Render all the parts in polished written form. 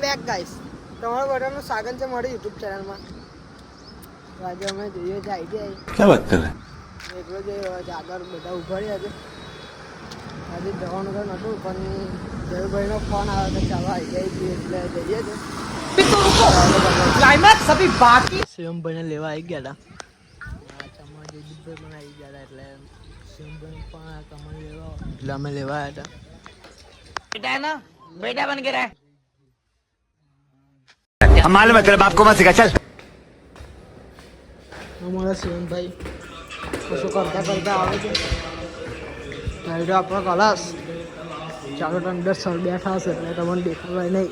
Back guys, તમારું બધાનું સ્વાગત છે મારી યુટ્યુબ ચેનલમાં. આજે અમે જોઈએ છે આઈડિયા. क्या बात कर रहे हैं? એટલો જ આગળ બધા ઉભા રહ્યા છે. આજે જવાનું તો નહોતું પણ જયુભાઈનો ફોન આવ્યો તો ચાલો આઈડિયા એટલે જઈએ છે. ક્લાઇમેક્સ અભી બાકી. શિવમભાઈને લેવા આવી ગયા હતા. ચમા જયદીપભાઈ પણ આવી ગયા હતા એટલે શિવમભાઈ પણ તમને લેવા એટલે અમે લેવા આવ્યા હતા. બેટા ના બેટા બન ગયા. हम मालूम है तेरे बाप को मत सिखा चल. અમારા શિવમભાઈ કશું કરતા કરતા આવે છે. ડાયરો આપણો કલાસ ચાલો તો અંદર સર બેઠા હશે એટલે તમને દેખાવાય નહીં.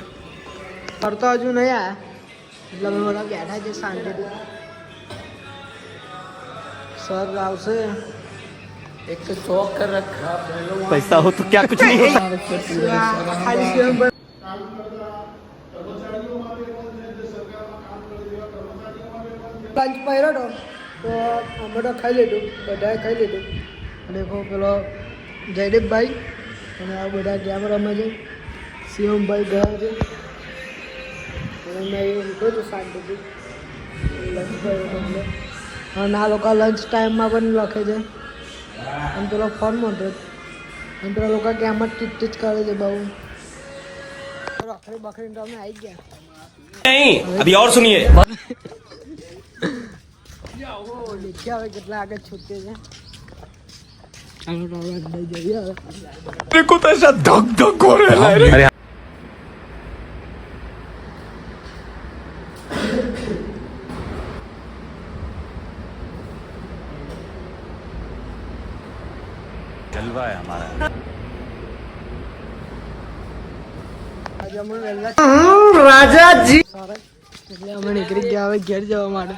સર તો હજુ નહીં આવ્યા એટલે અમે બધા બેઠા છે શાંતિથી. સર આવશે. एक तो चौक कर रखा पैसा हो तो क्या कुछ नहीं होता. ખાલી શિવમભાઈ લંચ પહેર્યો હતો તો અમે તો ખાઈ લીધું, બધાએ ખાઈ લીધું. દેખો પેલો જયદીપભાઈ અને આ બધા ગેમ રમે છે. શિવમભાઈ ગયા છે અને મેં એ ઉઠ્યો છું શાંતિથી લંચ કર્યો એટલે. અને આ લોકો લંચ ટાઈમમાં પણ લખે છે અને પેલો ફોન મળતો અને પેલા લોકો ગેમ જ ટીચ કરે છે બહુ. રખડી બખડીને તો અમે આવી ગયા. नहीं अभी और सुनिए. દેખ્યા હવે કેટલા આગળ છૂટે છે. ચાલો તો હવે અંદર જઈએ હવે. मेरे को तो ऐसा धक धक हो रहा है. अरे जलवा है हमारा. આજે અમે વહેલા રાજાજી એટલે અમે નીકળી ગયા હવે ઘેર જવા માટે.